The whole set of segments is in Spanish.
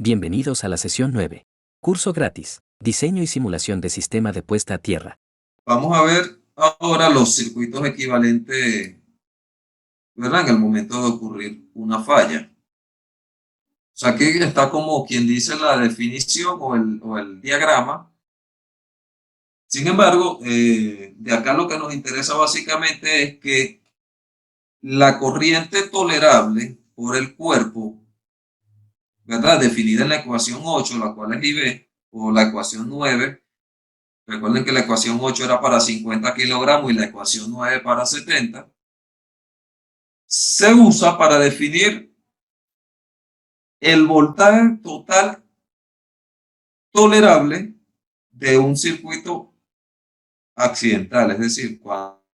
Bienvenidos a la sesión 9. Curso gratis. Diseño y simulación de sistema de puesta a tierra. Vamos a ver ahora los circuitos equivalentes, ¿verdad? En el momento de ocurrir una falla. O sea, aquí está como quien dice la definición o el diagrama. Sin embargo, de acá lo que nos interesa básicamente es que la corriente tolerable por el cuerpo, ¿verdad? Definida en la ecuación 8, la cual es IB, o la ecuación 9. Recuerden que la ecuación 8 era para 50 kilogramos y la ecuación 9 para 70. Se usa para definir el voltaje total tolerable de un circuito accidental, es decir, cuando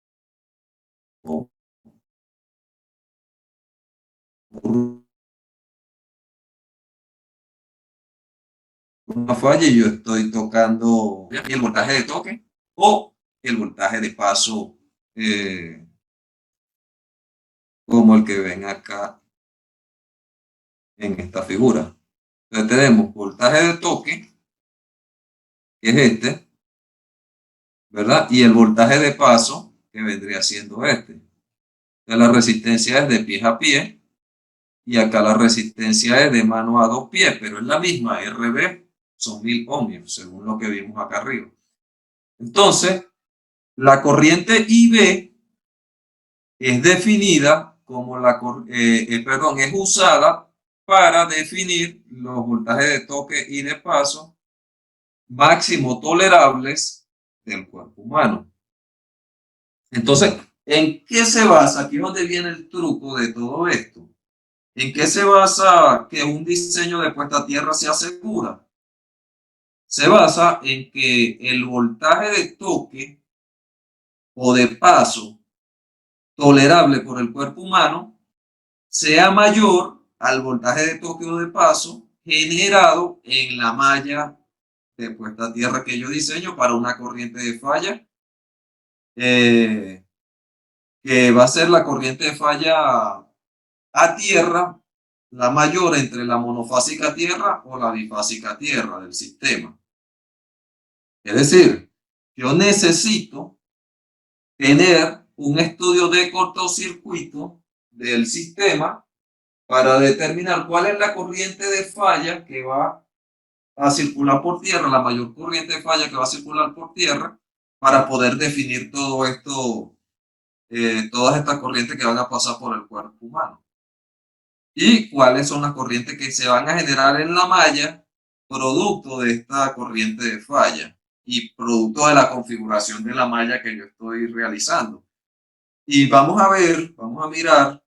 una falla y yo estoy tocando el voltaje de toque o el voltaje de paso, como el que ven acá en esta figura. Entonces tenemos voltaje de toque, que es este, ¿verdad? Y el voltaje de paso, que vendría siendo este. Entonces la resistencia es de pies a pie y acá la resistencia es de mano a dos pies, pero es la misma, RB son 1000 ohmios, según lo que vimos acá arriba. Entonces, la corriente IB es definida como es usada para definir los voltajes de toque y de paso máximo tolerables del cuerpo humano. Entonces, ¿en qué se basa? Aquí es donde viene el truco de todo esto. ¿En qué se basa que un diseño de puesta a tierra sea segura? Se basa en que el voltaje de toque o de paso tolerable por el cuerpo humano sea mayor al voltaje de toque o de paso generado en la malla de puesta a tierra que yo diseño para una corriente de falla, que va a ser la corriente de falla a tierra, la mayor entre la monofásica tierra o la bifásica tierra del sistema. Es decir, yo necesito tener un estudio de cortocircuito del sistema para determinar cuál es la corriente de falla que va a circular por tierra, la mayor corriente de falla que va a circular por tierra, para poder definir todo esto, todas estas corrientes que van a pasar por el cuerpo humano. Y cuáles son las corrientes que se van a generar en la malla producto de esta corriente de falla y producto de la configuración de la malla que yo estoy realizando. Y vamos a ver, vamos a mirar,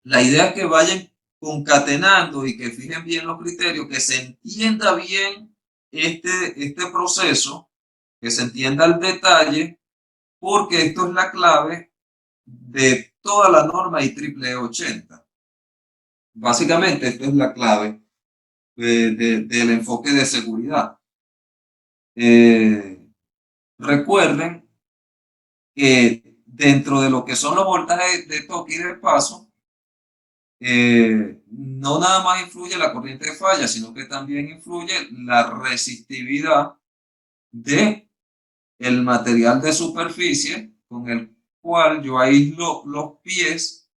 la idea es que vayan concatenando y que fijen bien los criterios, que se entienda bien este proceso, que se entienda el detalle, porque esto es la clave de toda la norma IEEE 80. Básicamente, esto es la clave del enfoque de seguridad. Recuerden que dentro de lo que son los voltajes de toque y de paso, no nada más influye la corriente de falla, sino que también influye la resistividad de el material de superficie con el cual yo aíslo los pies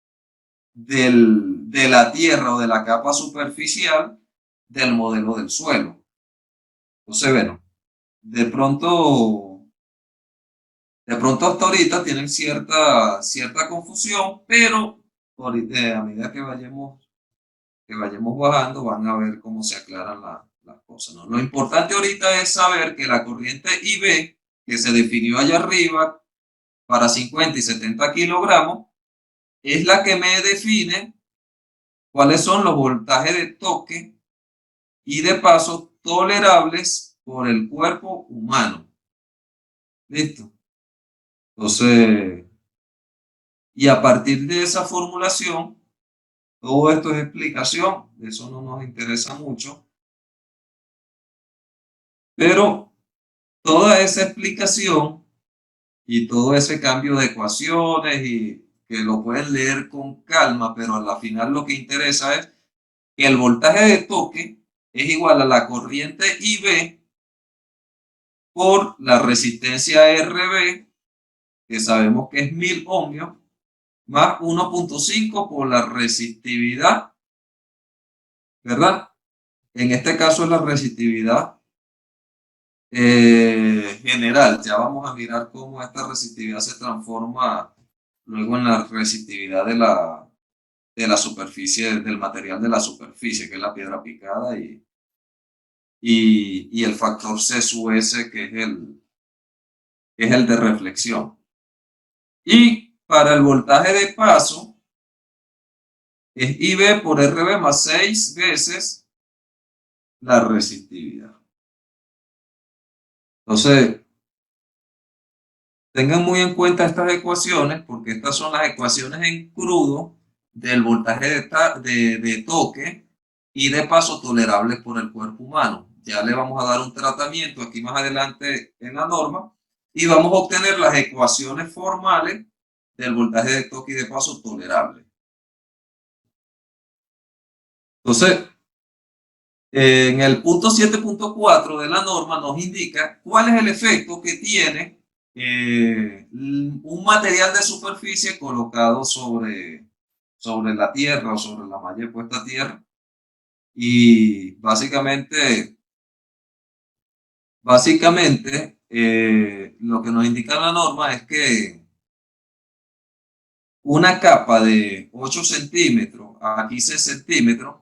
de la tierra o de la capa superficial del modelo del suelo. Entonces, bueno, de pronto, de pronto hasta ahorita tienen cierta confusión, pero a medida que vayamos bajando van a ver cómo se aclaran las cosas, ¿no? Lo importante ahorita es saber que la corriente IB, que se definió allá arriba para 50 y 70 kilogramos, es la que me define cuáles son los voltajes de toque y de paso tolerables por el cuerpo humano. ¿Listo? Entonces, y a partir de esa formulación, todo esto es explicación, eso no nos interesa mucho, pero toda esa explicación y todo ese cambio de ecuaciones y que lo pueden leer con calma, pero a la final lo que interesa es que el voltaje de toque es igual a la corriente IB por la resistencia RB, que sabemos que es 1000 ohmios, más 1.5 por la resistividad, ¿verdad? En este caso es la resistividad general. Ya vamos a mirar cómo esta resistividad se transforma luego en la resistividad de la superficie, del material de la superficie, que es la piedra picada, y el factor C sub S, que es el de reflexión. Y para el voltaje de paso, es IB por RB más 6 veces la resistividad. Entonces, tengan muy en cuenta estas ecuaciones, porque estas son las ecuaciones en crudo del voltaje de toque y de paso tolerable por el cuerpo humano. Ya le vamos a dar un tratamiento aquí más adelante en la norma y vamos a obtener las ecuaciones formales del voltaje de toque y de paso tolerable. Entonces, en el punto 7.4 de la norma nos indica cuál es el efecto que tiene un material de superficie colocado sobre la tierra o sobre la malla puesta a tierra. Y básicamente lo que nos indica la norma es que una capa de 8 centímetros a 15 centímetros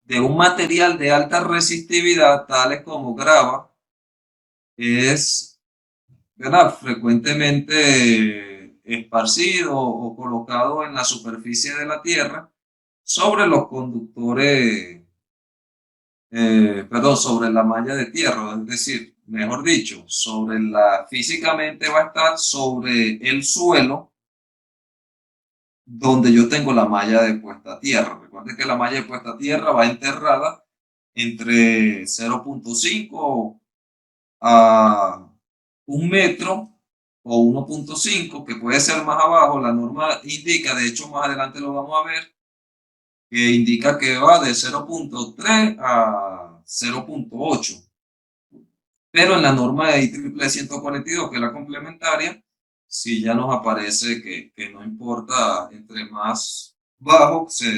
de un material de alta resistividad, tales como grava, es, ¿verdad?, frecuentemente esparcido o colocado en la superficie de la Tierra sobre los conductores, sobre la malla de tierra, es decir, mejor dicho, físicamente va a estar sobre el suelo donde yo tengo la malla de puesta a tierra. Recuerden que la malla de puesta a tierra va enterrada entre 0.5 a 1 metro o 1.5, que puede ser más abajo. La norma indica, de hecho más adelante lo vamos a ver, que indica que va de 0.3 a 0.8. Pero en la norma de IEEE 142, que es la complementaria, sí ya nos aparece que no importa, entre más bajo se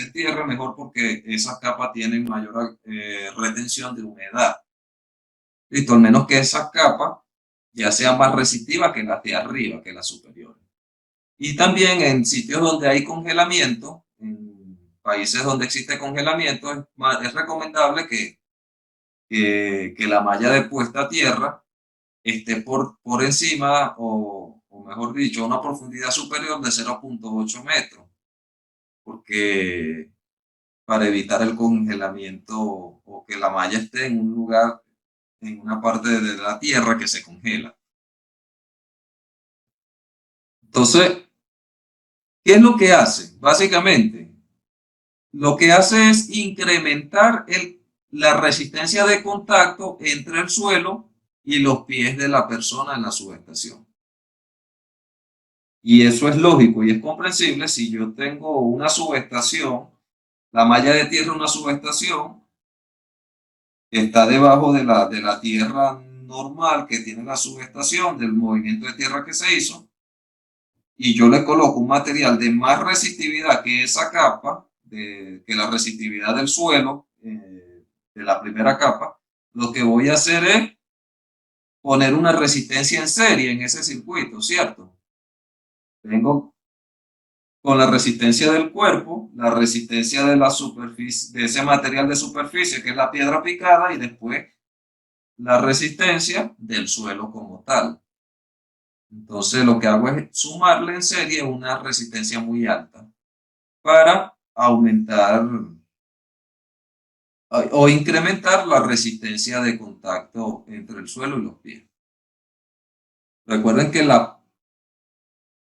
entierra, mejor, porque esas capas tienen mayor retención de humedad. Listo, al menos que esas capas ya sean más resistivas que las de arriba, que las superiores. Y también en sitios donde hay congelamiento, en países donde existe congelamiento, es recomendable que la malla de puesta a tierra esté por encima, o mejor dicho, a una profundidad superior de 0.8 metros, porque para evitar el congelamiento, o que la malla esté en un lugar, en una parte de la tierra que se congela. Entonces, ¿qué es lo que hace? Básicamente, lo que hace es incrementar la resistencia de contacto entre el suelo y los pies de la persona en la subestación. Y eso es lógico y es comprensible si yo tengo una subestación, la malla de tierra, una subestación, está debajo de la tierra normal que tiene la subestación, del movimiento de tierra que se hizo, y yo le coloco un material de más resistividad que esa capa, que la resistividad del suelo, de la primera capa, lo que voy a hacer es poner una resistencia en serie en ese circuito, ¿cierto? Tengo con la resistencia del cuerpo, la resistencia de la superficie, de ese material de superficie que es la piedra picada, y después la resistencia del suelo como tal. Entonces lo que hago es sumarle en serie una resistencia muy alta para aumentar o incrementar la resistencia de contacto entre el suelo y los pies. Recuerden que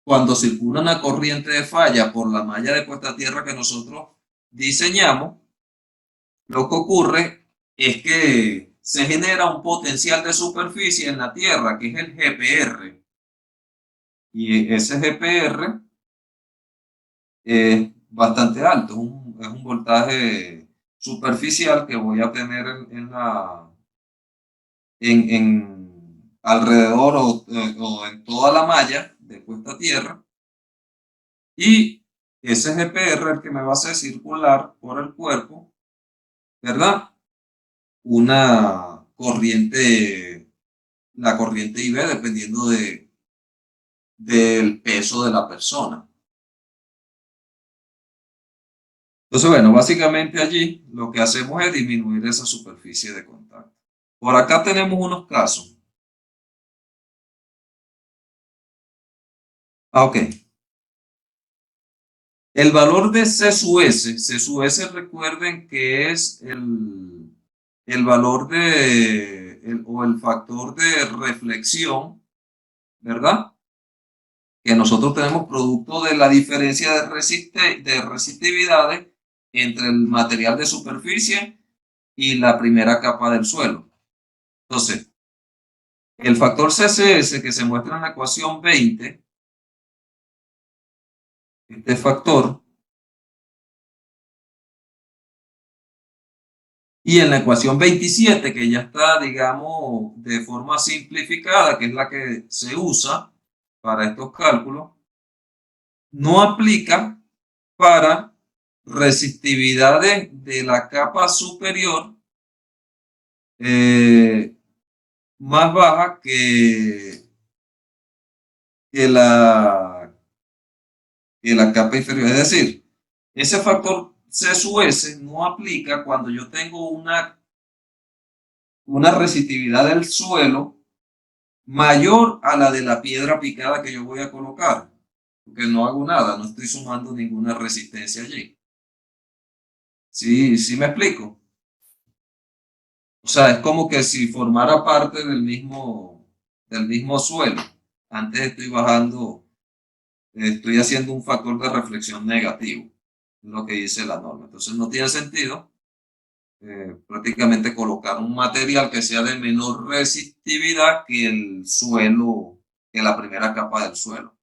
cuando circula una corriente de falla por la malla de puesta a tierra que nosotros diseñamos, lo que ocurre es que se genera un potencial de superficie en la tierra, que es el GPR. Y ese GPR es bastante alto, es un voltaje superficial que voy a tener alrededor o en toda la malla de puesta a tierra. Y ese GPR el que me va a hacer circular por el cuerpo, ¿verdad? Una corriente, la corriente IV dependiendo del peso de la persona. Entonces, bueno, básicamente allí lo que hacemos es disminuir esa superficie de contacto. Por acá tenemos unos casos. Ok. El valor de C sub S recuerden que es el valor o el factor de reflexión, ¿verdad? Que nosotros tenemos producto de la diferencia de resistividades entre el material de superficie y la primera capa del suelo. Entonces, el factor CCS que se muestra en la ecuación 20, este factor, y en la ecuación 27, que ya está, digamos, de forma simplificada, que es la que se usa para estos cálculos, no aplica para resistividades de la capa superior más baja que la, que la capa inferior. Es decir, ese factor C sub S no aplica cuando yo tengo una resistividad del suelo mayor a la de la piedra picada que yo voy a colocar, porque no hago nada, no estoy sumando ninguna resistencia allí. ¿Sí me explico? O sea, es como que si formara parte del mismo suelo. Antes estoy bajando, estoy haciendo un factor de reflexión negativo, lo que dice la norma. Entonces no tiene sentido prácticamente colocar un material que sea de menor resistividad que el suelo, que la primera capa del suelo.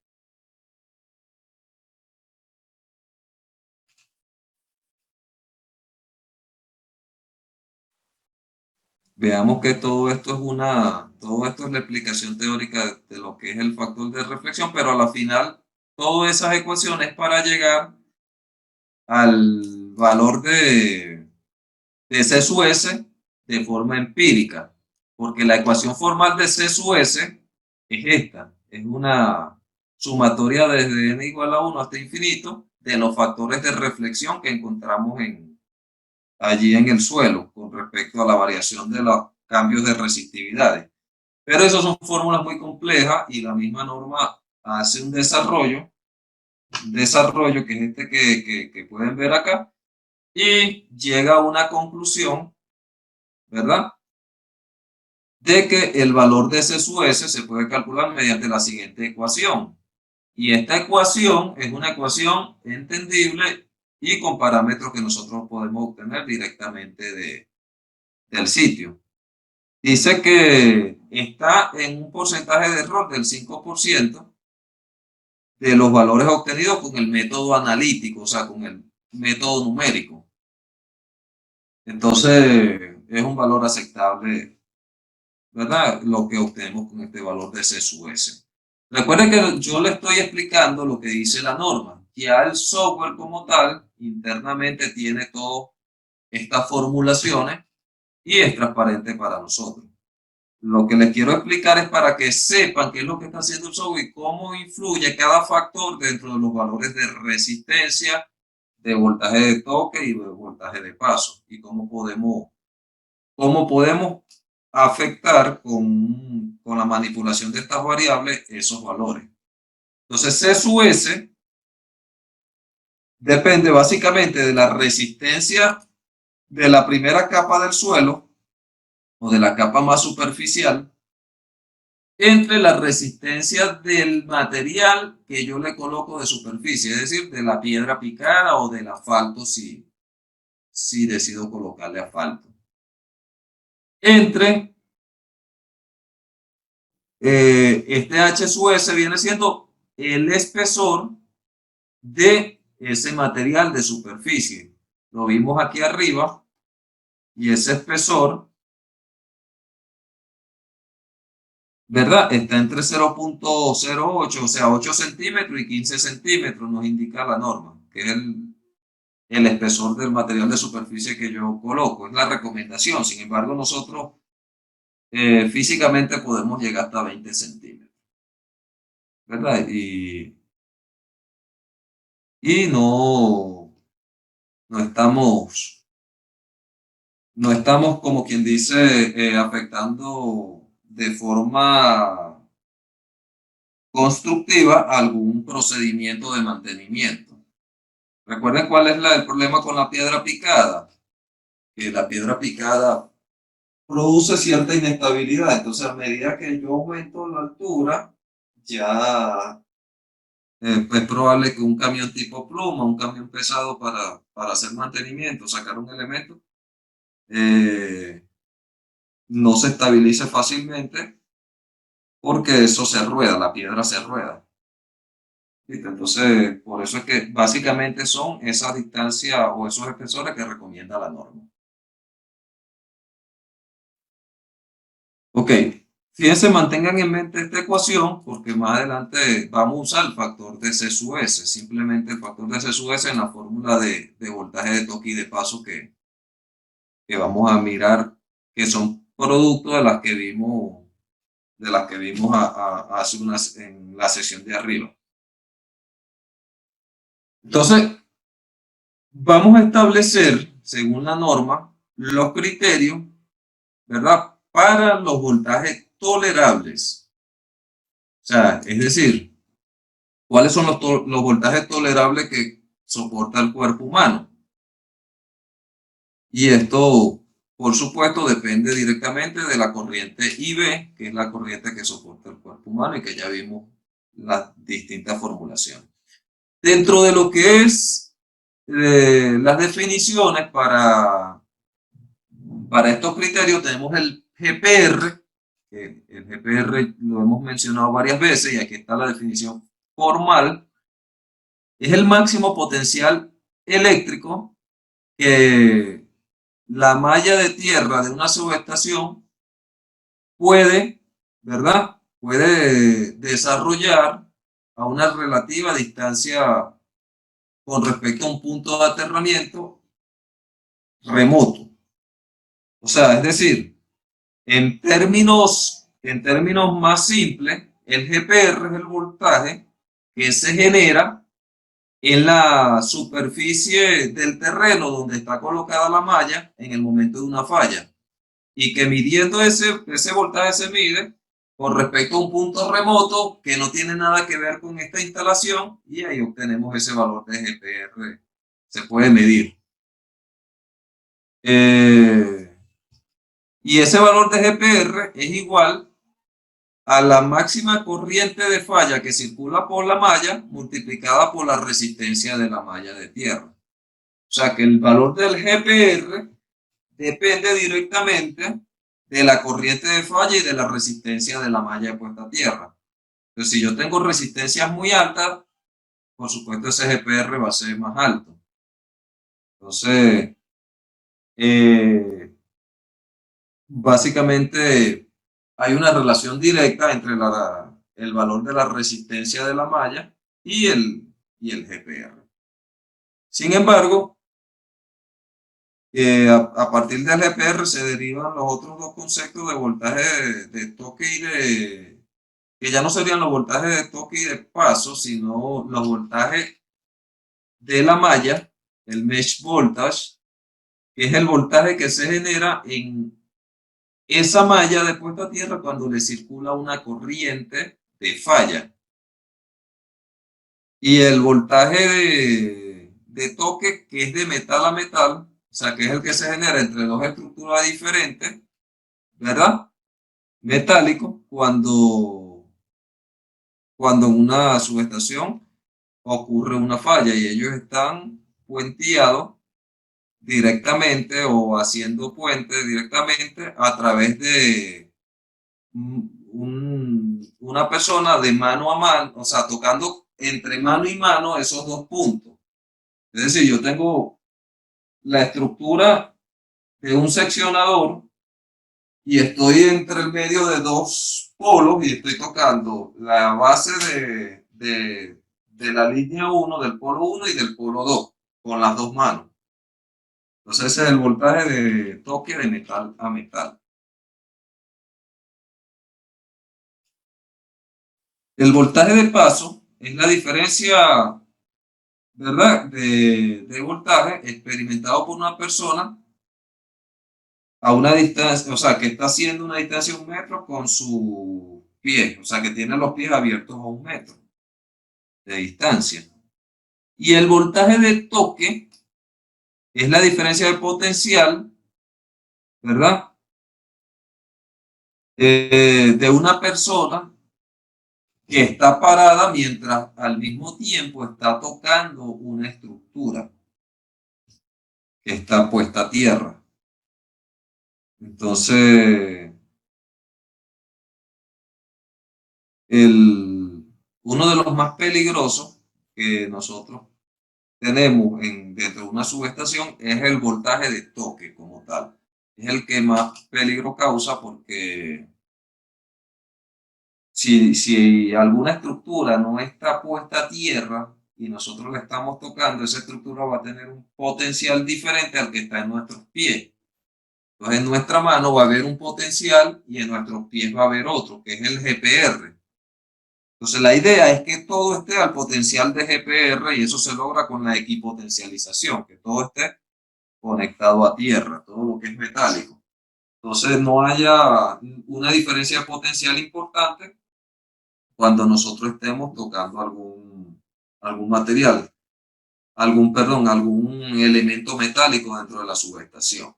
Veamos que todo esto es la explicación teórica de lo que es el factor de reflexión, pero a la final, todas esas ecuaciones para llegar al valor de C sub S de forma empírica, porque la ecuación formal de C sub S es esta, es una sumatoria desde n igual a 1 hasta infinito de los factores de reflexión que encontramos allí en el suelo con respecto a la variación de los cambios de resistividades. Pero esas son fórmulas muy complejas y la misma norma hace un desarrollo que es este que pueden ver acá, y llega a una conclusión, ¿verdad? De que el valor de C sub S se puede calcular mediante la siguiente ecuación. Y esta ecuación es una ecuación entendible y con parámetros que nosotros podemos obtener directamente del sitio. Dice que está en un porcentaje de error del 5% de los valores obtenidos con el método analítico, o sea, con el método numérico. Entonces, es un valor aceptable, ¿verdad? Lo que obtenemos con este valor de C sub S. Recuerden que yo le estoy explicando lo que dice la norma. Ya el software como tal, internamente tiene todas estas formulaciones y es transparente para nosotros. Lo que les quiero explicar es para que sepan qué es lo que está haciendo el software y cómo influye cada factor dentro de los valores de resistencia, de voltaje de toque y de voltaje de paso, y cómo podemos afectar con la manipulación de estas variables esos valores. Entonces, C sub S depende básicamente de la resistencia de la primera capa del suelo o de la capa más superficial entre la resistencia del material que yo le coloco de superficie, es decir, de la piedra picada o del asfalto si decido colocarle asfalto. Entre este H sub S viene siendo el espesor de ese material de superficie. Lo vimos aquí arriba y ese espesor, ¿verdad? Está entre 0.08, o sea, 8 centímetros y 15 centímetros, nos indica la norma, que es el espesor del material de superficie que yo coloco, es la recomendación. Sin embargo, nosotros físicamente podemos llegar hasta 20 centímetros, ¿verdad? Y no estamos, no estamos, como quien dice, afectando de forma constructiva algún procedimiento de mantenimiento. ¿Recuerden cuál es el problema con la piedra picada? Que la piedra picada produce cierta inestabilidad. Entonces, a medida que yo aumento la altura, ya es probable que un camión tipo pluma, un camión pesado para hacer mantenimiento, sacar un elemento, no se estabilice fácilmente porque eso se rueda, la piedra se rueda. ¿Viste? Entonces, por eso es que básicamente son esas distancias o esos espesores que recomienda la norma. Ok, fíjense, mantengan en mente esta ecuación porque más adelante vamos a usar el factor de C sub S, simplemente el factor de C sub S en la fórmula de voltaje de toque y de paso que vamos a mirar, que son productos de las que vimos hace en la sesión de arriba. Entonces, vamos a establecer, según la norma, los criterios, ¿verdad? Para los voltajes tolerables. O sea, es decir, ¿cuáles son los voltajes tolerables que soporta el cuerpo humano? Y esto, por supuesto, depende directamente de la corriente IB, que es la corriente que soporta el cuerpo humano y que ya vimos las distintas formulaciones. Dentro de lo que es las definiciones para estos criterios tenemos el GPR, que el GPR lo hemos mencionado varias veces y aquí está la definición formal, es el máximo potencial eléctrico que la malla de tierra de una subestación puede, ¿verdad? Puede desarrollar a una relativa distancia con respecto a un punto de aterramiento remoto. O sea, es decir, en términos más simples, el GPR es el voltaje que se genera en la superficie del terreno donde está colocada la malla en el momento de una falla. Y que midiendo ese voltaje se mide con respecto a un punto remoto que no tiene nada que ver con esta instalación y ahí obtenemos ese valor de GPR. Se puede medir. Y ese valor de GPR es igual a la máxima corriente de falla que circula por la malla multiplicada por la resistencia de la malla de tierra. O sea que el valor del GPR depende directamente de la corriente de falla y de la resistencia de la malla de puesta a tierra. Entonces, si yo tengo resistencias muy altas, por supuesto ese GPR va a ser más alto. Entonces, básicamente hay una relación directa entre el valor de la resistencia de la malla y el GPR. Sin embargo, a partir del GPR se derivan los otros dos conceptos de voltaje de toque que ya no serían los voltajes de toque y de paso, sino los voltajes de la malla, el mesh voltage, que es el voltaje que se genera en esa malla de puesta a tierra cuando le circula una corriente de falla. Y el voltaje de toque, que es de metal a metal, o sea, que es el que se genera entre dos estructuras diferentes, ¿verdad? Metálico, cuando en una subestación ocurre una falla y ellos están puenteados directamente o haciendo puente directamente a través de una persona de mano a mano, o sea, tocando entre mano y mano esos dos puntos. Es decir, yo tengo la estructura de un seccionador y estoy entre el medio de dos polos y estoy tocando la base de la línea 1, del polo 1 y del polo 2, con las dos manos. Entonces ese es el voltaje de toque de metal a metal. El voltaje de paso es la diferencia, ¿verdad?, de voltaje experimentado por una persona a una distancia, o sea, que está haciendo una distancia de 1 metro con sus pies, o sea, que tiene los pies abiertos a 1 metro de distancia. Y el voltaje de toque es la diferencia de potencial, ¿verdad?, de una persona que está parada mientras al mismo tiempo está tocando una estructura que está puesta a tierra. Entonces, uno de los más peligrosos que nosotros tenemos dentro de una subestación es el voltaje de toque como tal. Es el que más peligro causa porque si alguna estructura no está puesta a tierra y nosotros la estamos tocando, esa estructura va a tener un potencial diferente al que está en nuestros pies. Entonces en nuestra mano va a haber un potencial y en nuestros pies va a haber otro, que es el GPR. Entonces la idea es que todo esté al potencial de GPR y eso se logra con la equipotencialización, que todo esté conectado a tierra, todo lo que es metálico. Entonces no haya una diferencia potencial importante cuando nosotros estemos tocando algún material, algún elemento metálico dentro de la subestación.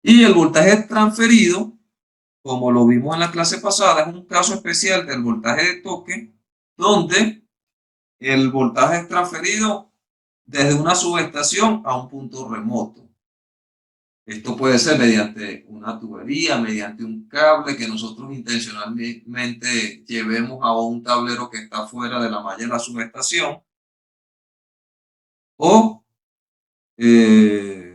Y el voltaje transferido, como lo vimos en la clase pasada, es un caso especial del voltaje de toque, donde el voltaje es transferido desde una subestación a un punto remoto. Esto puede ser mediante una tubería, mediante un cable que nosotros intencionalmente llevemos a un tablero que está fuera de la malla de la subestación, o que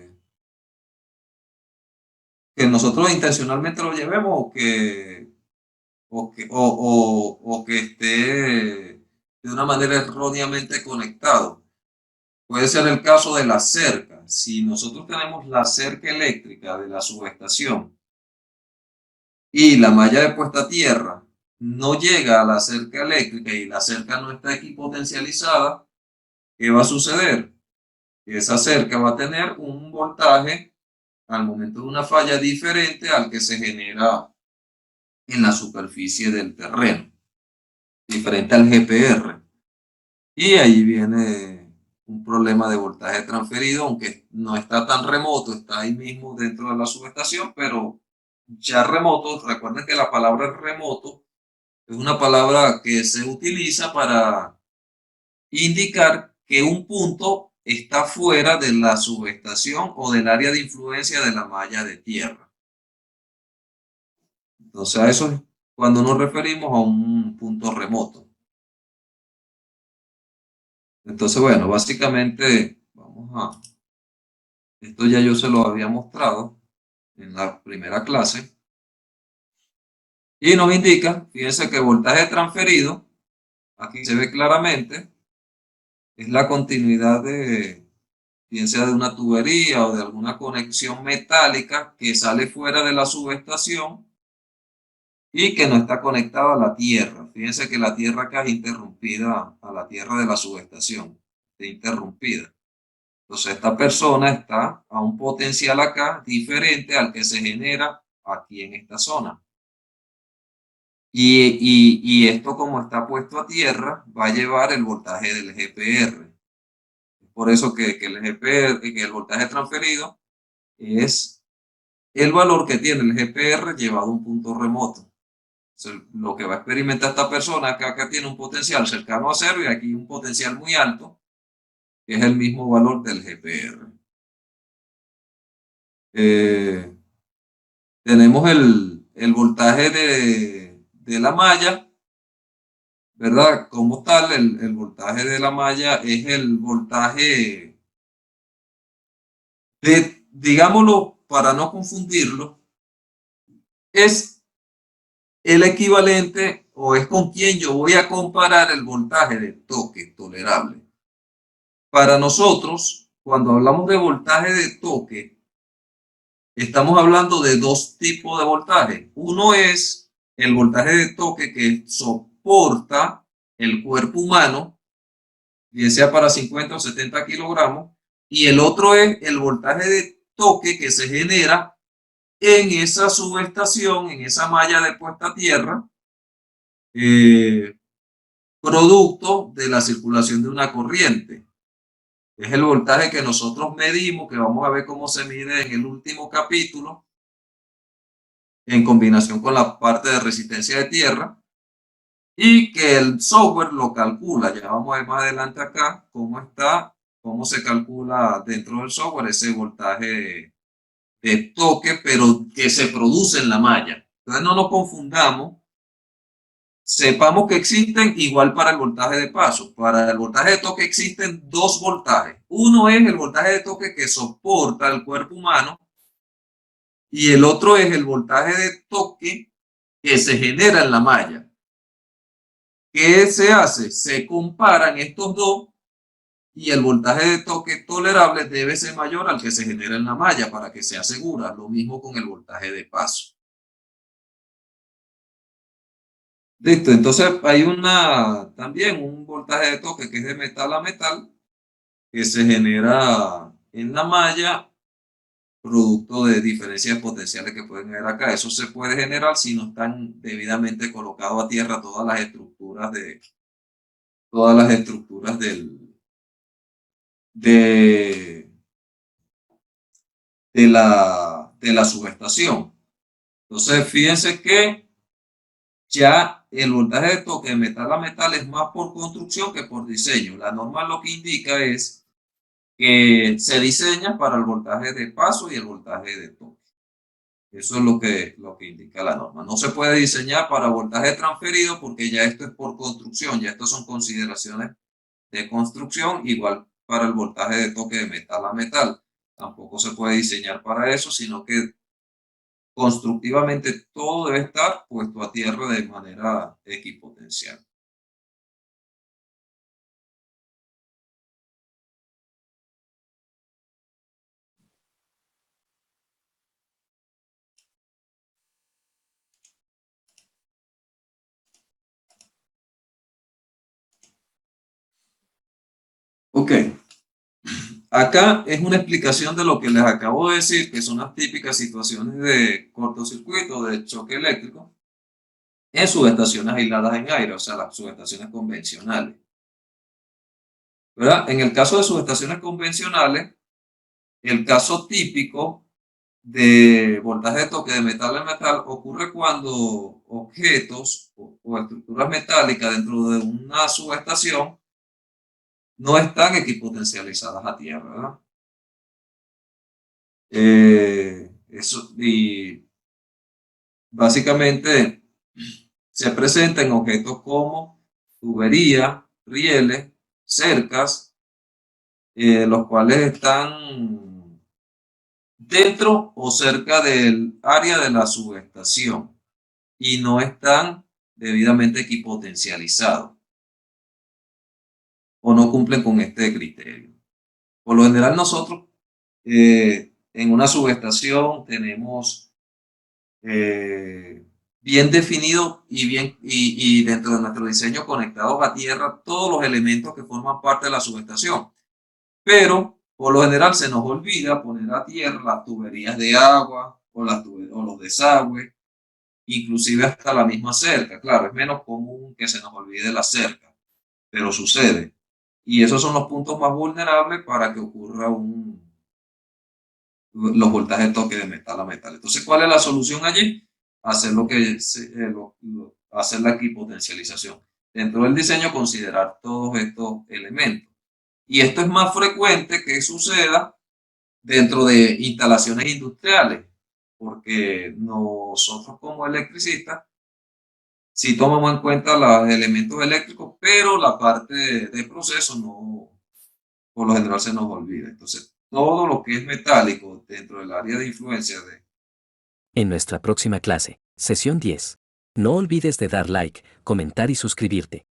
nosotros intencionalmente lo llevemos o que esté de una manera erróneamente conectado. Puede ser el caso de la cerca. Si nosotros tenemos la cerca eléctrica de la subestación y la malla de puesta a tierra no llega a la cerca eléctrica y la cerca no está equipotencializada, ¿qué va a suceder? Esa cerca va a tener un voltaje al momento de una falla diferente al que se genera en la superficie del terreno, diferente al GPR. Y ahí viene un problema de voltaje transferido, aunque no está tan remoto, está ahí mismo dentro de la subestación, pero ya remoto, recuerden que la palabra remoto es una palabra que se utiliza para indicar que un punto está fuera de la subestación o del área de influencia de la malla de tierra. Entonces a eso es cuando nos referimos a un punto remoto. Entonces, bueno, básicamente, esto ya yo se lo había mostrado en la primera clase. Y nos indica, fíjense que el voltaje transferido, aquí se ve claramente, es la continuidad bien sea de una tubería o de alguna conexión metálica que sale fuera de la subestación y que no está conectada a la tierra. Fíjense que la tierra acá es interrumpida a la tierra de la subestación, está interrumpida. Entonces esta persona está a un potencial acá diferente al que se genera aquí en esta zona. Y esto como está puesto a tierra va a llevar el voltaje del GPR. Por eso que el GPR, que el voltaje transferido es el valor que tiene el GPR llevado a un punto remoto. Entonces, lo que va a experimentar esta persona es que acá tiene un potencial cercano a cero y aquí un potencial muy alto, que es el mismo valor del GPR. Tenemos el voltaje de la malla, ¿verdad? Como tal, el voltaje de la malla es el voltaje digámoslo para no confundirlo, es el equivalente o es con quien yo voy a comparar el voltaje de toque tolerable. Para nosotros, cuando hablamos de voltaje de toque, estamos hablando de dos tipos de voltaje. Uno es el voltaje de toque que soporta el cuerpo humano, bien sea para 50 o 70 kilogramos, y el otro es el voltaje de toque que se genera en esa subestación, en esa malla de puesta a tierra, producto de la circulación de una corriente. Es el voltaje que nosotros medimos, que vamos a ver cómo se mide en el último capítulo, en combinación con la parte de resistencia de tierra, y que el software lo calcula. Ya vamos a ver más adelante acá cómo se calcula dentro del software ese voltaje de toque, pero que se produce en la malla. Entonces no nos confundamos. Sepamos que existen igual para el voltaje de paso. Para el voltaje de toque existen dos voltajes. Uno es el voltaje de toque que soporta el cuerpo humano y el otro es el voltaje de toque que se genera en la malla. ¿Qué se hace? Se comparan estos dos y el voltaje de toque tolerable debe ser mayor al que se genera en la malla para que sea segura. Lo mismo con el voltaje de paso. Listo, entonces hay también un voltaje de toque que es de metal a metal que se genera en la malla producto de diferencias potenciales que pueden haber acá. Eso se puede generar si no están debidamente colocados a tierra todas las estructuras de, de la subestación. Entonces, fíjense que ya el voltaje de toque de metal a metal es más por construcción que por diseño. La norma lo que indica es que se diseña para el voltaje de paso y el voltaje de toque. Eso es lo que indica la norma. No se puede diseñar para voltaje transferido porque ya esto es por construcción, ya estas son consideraciones de construcción, igual para el voltaje de toque de metal a metal. Tampoco se puede diseñar para eso, sino que constructivamente todo debe estar puesto a tierra de manera equipotencial. Ok, acá es una explicación de lo que les acabo de decir, que son las típicas situaciones de cortocircuito, de choque eléctrico, en subestaciones aisladas en aire, o sea, las subestaciones convencionales. ¿Verdad? En el caso de subestaciones convencionales, el caso típico de voltaje de toque de metal a metal ocurre cuando objetos o estructuras metálicas dentro de una subestación no están equipotencializadas a tierra, ¿verdad? Y básicamente se presentan objetos como tuberías, rieles, cercas, los cuales están dentro o cerca del área de la subestación y no están debidamente equipotencializados o no cumplen con este criterio. Por lo general nosotros en una subestación tenemos bien definido y dentro de nuestro diseño conectados a tierra todos los elementos que forman parte de la subestación. Pero por lo general se nos olvida poner a tierra las tuberías de agua o los desagües, inclusive hasta la misma cerca. Claro, es menos común que se nos olvide la cerca, pero sucede. Y esos son los puntos más vulnerables para que ocurra los voltajes de toque de metal a metal. Entonces, ¿cuál es la solución allí? Hacer hacer la equipotencialización. Dentro del diseño, considerar todos estos elementos. Y esto es más frecuente que suceda dentro de instalaciones industriales, porque nosotros como electricistas sí tomamos en cuenta los elementos eléctricos, pero la parte de proceso no, por lo general se nos olvida. Entonces todo lo que es metálico dentro del área de influencia de... En nuestra próxima clase, sesión 10. No olvides de dar like, comentar y suscribirte.